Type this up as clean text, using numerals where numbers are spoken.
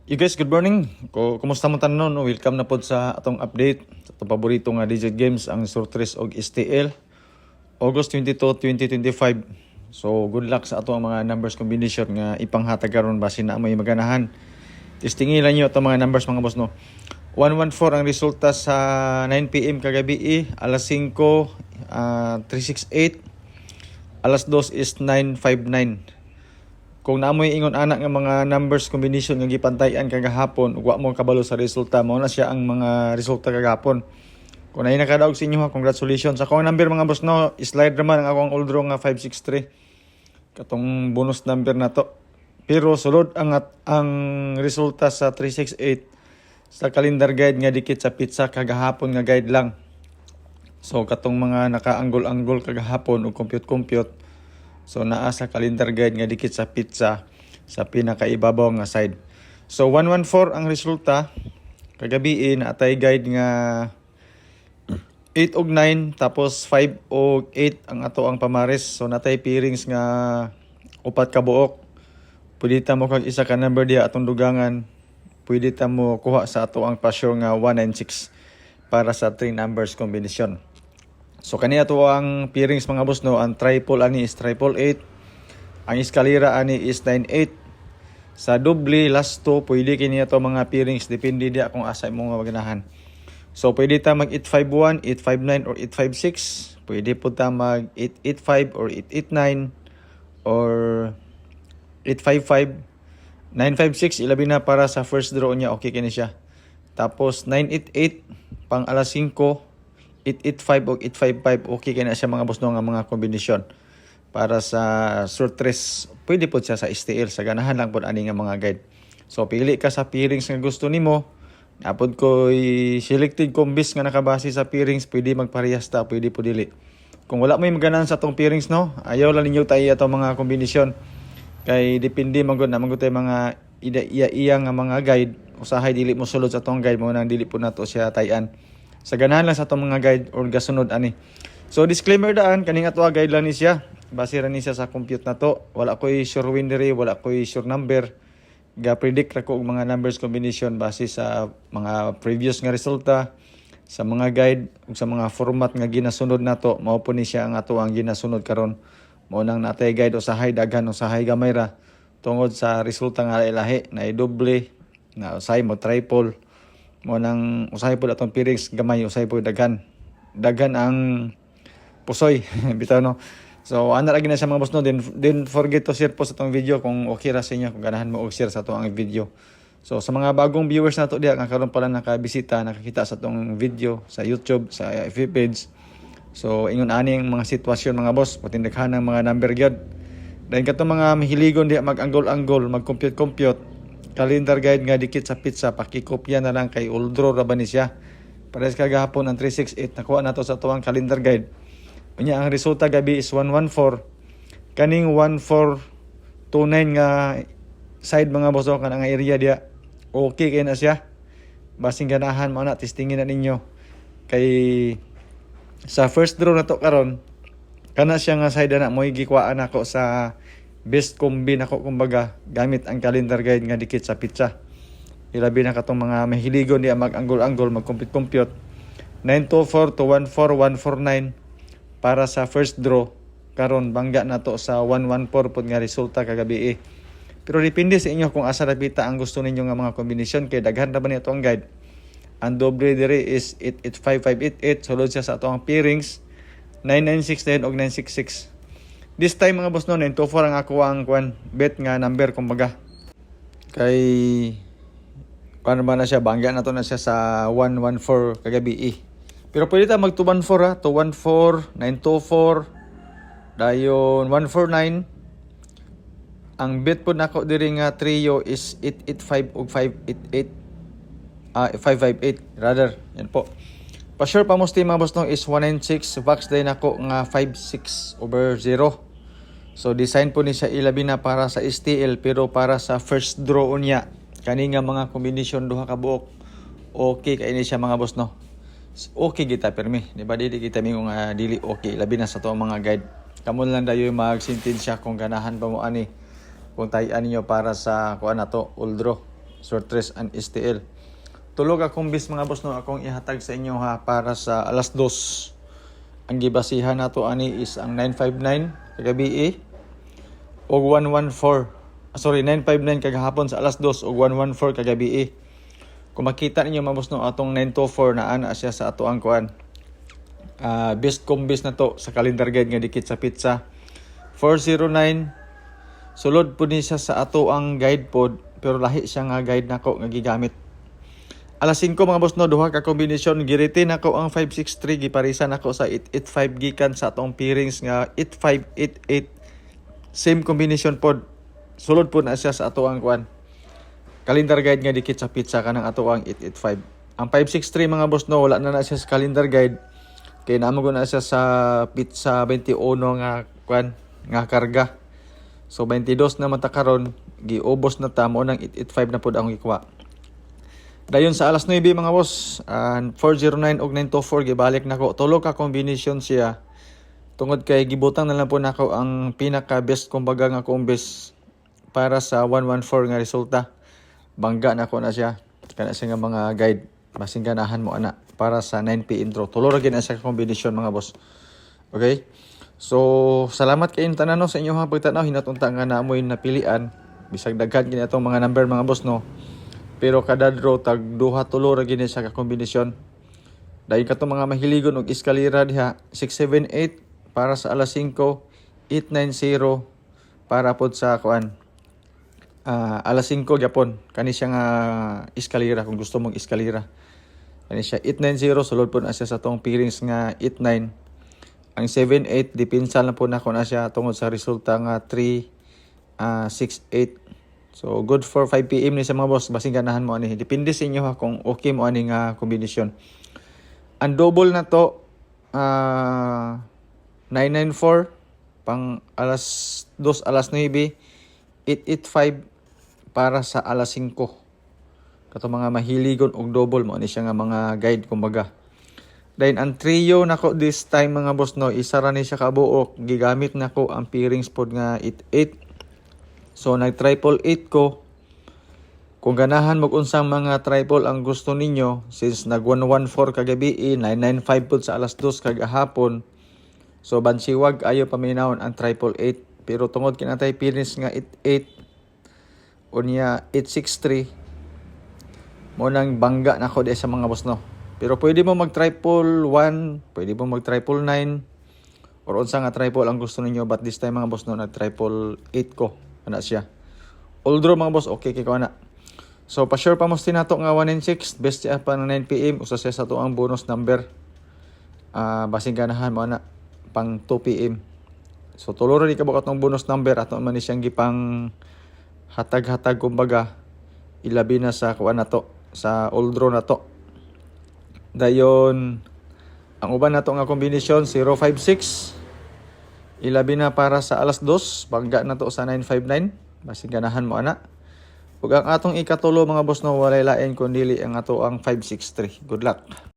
You guys, good morning. Kumusta mo tanon? Welcome na pod sa atong update. Sa atong paborito nga Digit Games, ang Sortres og STL. August 22, 2025. So, good luck sa atong mga numbers combination nga ipanghatag karon base na may maganahan. Testingilan niyo atong mga numbers mga boss no. 114 ang resulta sa 9 PM kagabi, alas 5 368, alas 2 is 959. Kung naamoy ingon anak nga mga numbers combination nga gipantayan kagahapon, wa mo kabalo sa resulta, mao na siya ang mga resulta kagahapon. Kung ay nakadaog sa inyo ha, congratulations. Ako ang number mga boss no, slide naman ang akong old draw nga 563. Katong bonus number na to. Pero sulod ang resulta sa 368 sa calendar guide nga dikit sa pizza kagahapon nga guide lang. So katong mga nakaanggol-anggol kagahapon o compute. So naa sa calendar guide nga dikit sa pizza sa pinakaibabaw nga side. So 114 ang resulta kagabi na atay guide nga 8 og 9 tapos 5 og 8 ang ato ang pamares. So natay pairings nga upat ka buok. Pwede ta mo kag isa ka number diha atong dugangan. Pwede ta mo kuha sa ato ang pa-sure nga 196 para sa 3 numbers combination. So kaniya to ang pairings mga boss no, ang triple ani is 888, ang eskalera ani is 98. Sa doble last 2 pwede kiniya to mga pairings depende dia kung asa mo nga maganahan. So pwede ta mag 851, 859 or 856, pwede po ta mag 885 or 889 or 855, 956 ilabi na para sa first draw niya, okay kini siya. Tapos 988 pang alas 5, 885 o 855, okay kaya na siya mga boss no nga mga kombinasyon para sa Sortres. Pwede po siya sa STL, sa ganahan lang po ani nga mga guide. So pili ka sa pairings nga gusto nimo. Napod ko selected combis nga nakabase sa pairings, pwede magparehas ta, pwede po dili. Kung wala may maganahan sa atong pairings no, ayaw lang ninyo tayo atong mga kombinasyon. Kay depende magud na magud tay mga iya nga mga guide, usahay dili mo sulod sa atong guide mo nang dili po nato siya tayan. Sa ganahan lang sa itong mga guide or gasunod ani. So disclaimer daan, kaning ato guide lang ni siya. Base ra ni siya sa compute na to. Wala ko'y sure win diri, wala ko'y sure number. Ga-predict ra ko og mga numbers combination base sa mga previous nga resulta, sa mga guide ug sa mga format nga ginasunod nato. Mao po ni siya ang ato ang ginasunod karon. Mao nang natay guide usahay daghan usahay gamay ra tungod sa resulta nga ilahi na doble, na usahay mo triple. Mo nang usahay po atong pairings gamay, usahay po daghan ang pusoy bitaw no. So ana ra gina sa mga boss no, then forget to share po sa atong video kung okay ra sa inyo, kung ganahan mo og share sa atong video. So sa mga bagong viewers nato diha nga karon pala nakabisita, nakakita sa atong video sa YouTube, sa FB page. So ingon ani ang mga sitwasyon mga boss, patindaghan ang mga number gyud. Dahil katong mga mahiligon diha mag-anggol-anggol, mag-compute calendar guide nga dikit sa pizza, pakikopya na lang kay Uldro ra ba ni siya. Pares kagahapon ang 368 nakuha nato sa tuwang calendar guide. Unya ang resulta gabi is 114. Kaning 1429 nga side mga boss kan ang area dia. Okay kay na siya. Basing ganahan mo na testingin na ninyo. Kay sa first draw na to karon, kana siya nga side na mo gikuhaan nako sa best combi nako kumbaga gamit ang calendar guide nga dikit sa pizza. Ilabi na katong mga mahiligon diya mag-anggol-anggol, mag-compute. 924 to 14149 para sa first draw. Karon bangga na to sa 114 pod nga resulta kagabi. Pero depende sa inyo kung asa rapita ang gusto ninyo nga mga combination, kay daghan ra ba ni ato ang guide. Ang doble dire is 885588, sulod siya sa ato ang pairings 9969 og 966. This time mga boss no, 924 ang ako ang bet nga number kumbaga. Kay paano ba na siya, bangga na to na siya sa 114 kagabi. Pero pwede ta mag 214 ha, 214, 924, dayon 149. Ang bet po nako diri nga trio is 885 ug 588. 558 rather. Yan po. Pa-sure pa mo mga boss no is 196, vax day nako nga 56/0. So design po ni siya ilabi na para sa STL, pero para sa first draw niya kani nga mga combination duha ka buok, okay kay ni siya mga boss no. Okay kita permi, di ba dili kita mingo nga dili okay labi na sa to mga guide. Kamo lang dayo mag-sentensya kung ganahan pa mo ani kung tayan niyo para sa kuan na to, uldro. sortress and STL. Tulog akong bis mga boss no akong ihatag sa inyo ha para sa alas 2. Ang gibasihan nato ani is ang 959 kagabi og 959 kagahapon sa alas 2 og 114 kagabi. Kung makita ninyo mga boss no atong 924 na ana siya sa ato ang kuan. Best combis na to sa calendar guide nga dikit sa pizza. 409 sulod po ni siya sa ato ang guide pod pero lahi siya nga guide nako nga gigamit. Alas 5 mga boss no duha ka kombinasyon girete nako ang 563 giparisan nako sa 885 gikan sa atong pairings nga 8588 same combination pod sulod po na siya sa ato ang kuan calendar guide nga dikit sa pizza kanang ato ang 885. Ang 563 mga boss no wala na siya sa calendar guide kay namo na siya sa pizza 21 nga kuan nga karga. So 22 na mata karon giubos na ta mo nang 885 na pod ang ikuha. Dayon sa alas 9 mga boss, 409 og 924 gibalik nako. Tulo ka combination siya. Tungod kay gibutang na lang po nako ang pinaka best kumbaga nga combis para sa 114 nga resulta. Bangga nako na siya. Kana siya nga mga guide. Basing ganahan mo ana para sa 9 PM draw. Tulo ra gid na siya combination mga boss. Okay? So, salamat kay tanan no sa inyo ha pagtanaw hinatunta nga naamoy napilian. Bisag daghan gini atong mga number mga boss no. Pero kada draw tag duha tulo ra gini sa kombinasyon. Dahil katong mga mahiligon og eskalera diha 678 para sa alas 5, 890 para pod sa kuan. Alas 5 gyapon kani siya nga eskalera kung gusto mong eskalera. Kani siya 890 sulod po na siya sa tong pairings nga 89. Ang 78 depensa lang po na ko na siya tungod sa resulta nga 368. So good for 5 PM ni sa mga boss basing ganahan mo ani. Depende sa inyo ha kung okay mo ani nga kombinasyon. Ang double na to 994 pang alas 2 alas 9, 885 para sa alas 5. Kato mga mahiligon og double mo ani siya nga mga guide kumbaga. Then ang trio nako this time mga boss no isa ra ni siya kabuok gigamit nako ang pairings pod nga 88. So nag triple 8 ko. Kung ganahan mag-unsang mga triple ang gusto ninyo since nag 114 kagabi 995 pod sa alas 2 kagahapon. So bansiwag ayo paminawon ang triple 8 pero tungod kinatay pairings nga 88 unya 863 mo nang bangga nako di sa mga boss no. Pero pwede mo mag triple 1, pwede mo mag triple 9 or unsa nga triple ang gusto ninyo but this time mga boss no nag triple 8 ko. Ana siya. All draw mga boss, okay kay ko ana. So pa-sure pa mo nato nga 196, best siya pa ng 9 PM usa siya sa to ang bonus number. Basing ganahan mo ana pang 2 PM. So tulo ra di ka bukat ng bonus number ato man ni siyang gipang hatag-hatag kumbaga ilabi na sa kuan nato sa all draw na to. Dayon ang uban nato nga kombinasyon 056 ilabi na para sa alas 2, bangga na to sa 959, basig ganahan mo ana. Ug ang atong ikatulo mga boss no walay lain kundi ang ato ang 563. Good luck.